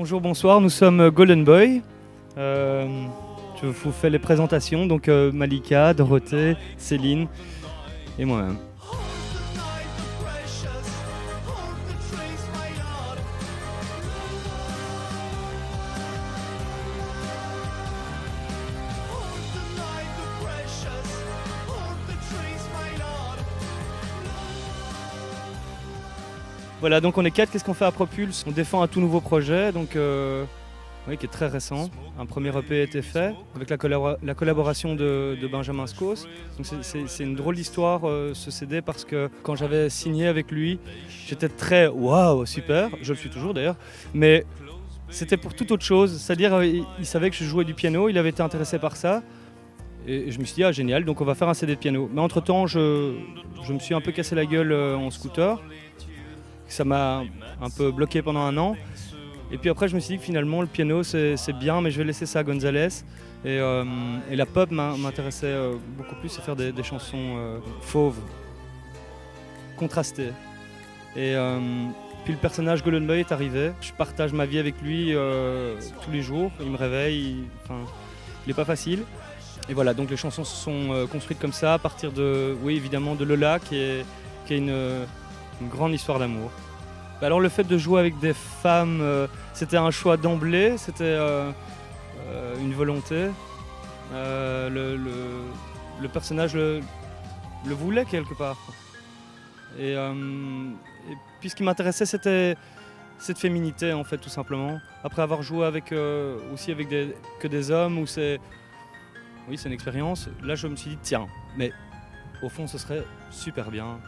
Bonjour, bonsoir, nous sommes Golden Boy. Je vous fais les présentations, donc Malika, Dorothée, Céline et moi-même. Voilà, donc on est 4, qu'est-ce qu'on fait à Propulse? On défend un tout nouveau projet, donc, oui, qui est très récent. Un premier EP a été fait avec la collaboration de Benjamin Scos. Donc c'est une drôle d'histoire, ce CD, parce que quand j'avais signé avec lui, j'étais très waouh, super, je le suis toujours d'ailleurs, mais c'était pour toute autre chose, c'est-à-dire il savait que je jouais du piano, il avait été intéressé par ça. Et je me suis dit, ah génial, donc on va faire un CD de piano. Mais entre-temps, je me suis un peu cassé la gueule en scooter. Ça m'a un peu bloqué pendant un an. Et puis après, je me suis dit que finalement, le piano, c'est bien, mais je vais laisser ça à Gonzalez. Et la pop m'intéressait beaucoup plus à faire des chansons fauves, contrastées. Et puis le personnage Golden Boy est arrivé. Je partage ma vie avec lui tous les jours. Il me réveille, il n'est pas facile. Et voilà, donc les chansons se sont construites comme ça, à partir de, oui, évidemment, de Lola, qui est une grande histoire d'amour. Alors le fait de jouer avec des femmes, c'était un choix d'emblée, c'était une volonté. Le personnage le voulait quelque part. Et puis ce qui m'intéressait, c'était cette féminité, en fait, tout simplement. Après avoir joué avec, aussi avec que des hommes, où c'est une expérience, là je me suis dit, tiens, mais au fond ce serait super bien.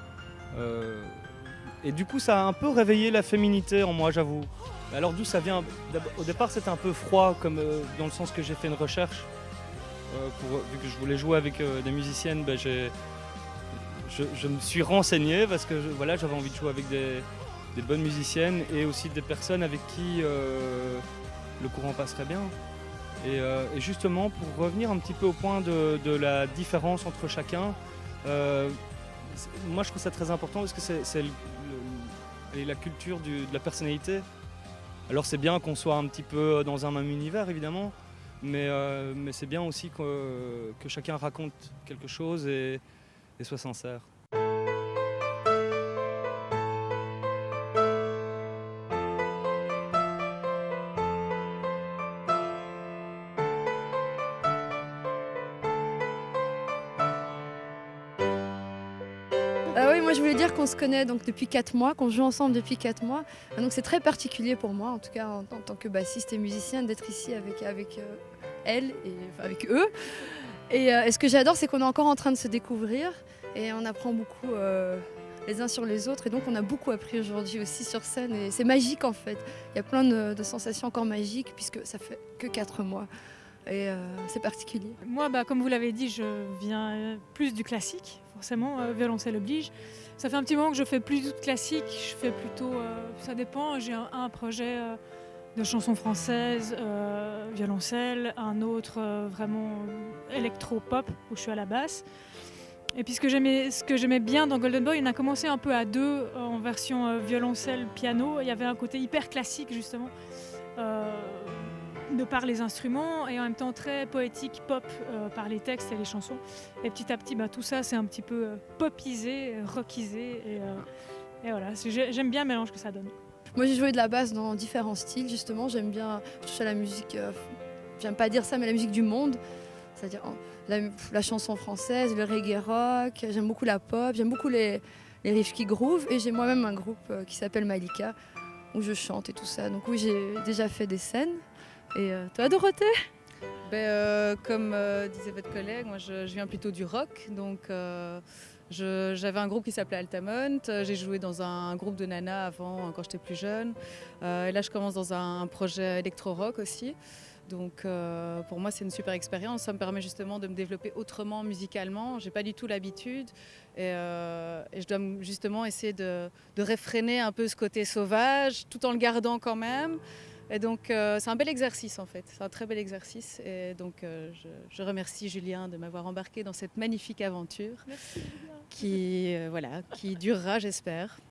Et du coup, ça a un peu réveillé la féminité en moi, j'avoue. Alors d'où ça vient? Au départ, c'était un peu froid, comme dans le sens que j'ai fait une recherche. Vu que je voulais jouer avec des musiciennes, ben, je me suis renseigné parce que voilà, j'avais envie de jouer avec des bonnes musiciennes et aussi des personnes avec qui le courant passerait bien. Et justement, pour revenir un petit peu au point de la différence entre chacun, moi je trouve ça très important parce que c'est la culture de la personnalité. Alors c'est bien qu'on soit un petit peu dans un même univers évidemment, mais c'est bien aussi que chacun raconte quelque chose et soit sincère. Oui, moi je voulais dire qu'on se connaît donc depuis 4 mois, qu'on joue ensemble depuis 4 mois. Donc c'est très particulier pour moi, en tout cas en tant que bassiste et musicienne, d'être ici avec elle et enfin, avec eux. Et ce que j'adore, c'est qu'on est encore en train de se découvrir et on apprend beaucoup les uns sur les autres. Et donc on a beaucoup appris aujourd'hui aussi sur scène et c'est magique en fait. Il y a plein de sensations encore magiques puisque ça fait que 4 mois. Et c'est particulier. Moi, comme vous l'avez dit, je viens plus du classique, forcément, violoncelle oblige. Ça fait un petit moment que je fais plus de classique, je fais plutôt, ça dépend, j'ai un projet de chansons françaises, violoncelle, un autre vraiment électro-pop où je suis à la basse. Et puis ce que j'aimais bien dans Golden Boy, on a commencé un peu à deux en version violoncelle-piano, il y avait un côté hyper classique justement. De par les instruments et en même temps très poétique, pop par les textes et les chansons. Et petit à petit, tout ça c'est un petit peu popisé, rockisé et voilà, j'aime bien le mélange que ça donne. Moi j'ai joué de la basse dans différents styles justement, je touche à la musique, j'aime pas dire ça, mais la musique du monde, c'est-à-dire la chanson française, le reggae rock, j'aime beaucoup la pop, j'aime beaucoup les riffs qui groove et j'ai moi-même un groupe qui s'appelle Malika où je chante et tout ça. Donc oui, j'ai déjà fait des scènes. Et toi, Dorothée? Comme disait votre collègue, moi je viens plutôt du rock, donc j'avais un groupe qui s'appelait Altamont, j'ai joué dans un groupe de nanas avant quand j'étais plus jeune, et là je commence dans un projet électro-rock aussi, donc pour moi c'est une super expérience, ça me permet justement de me développer autrement musicalement, j'ai pas du tout l'habitude et je dois justement essayer de réfréner un peu ce côté sauvage tout en le gardant quand même. Et donc c'est un bel exercice en fait, c'est un très bel exercice et donc je remercie Julien de m'avoir embarqué dans cette magnifique aventure qui durera j'espère.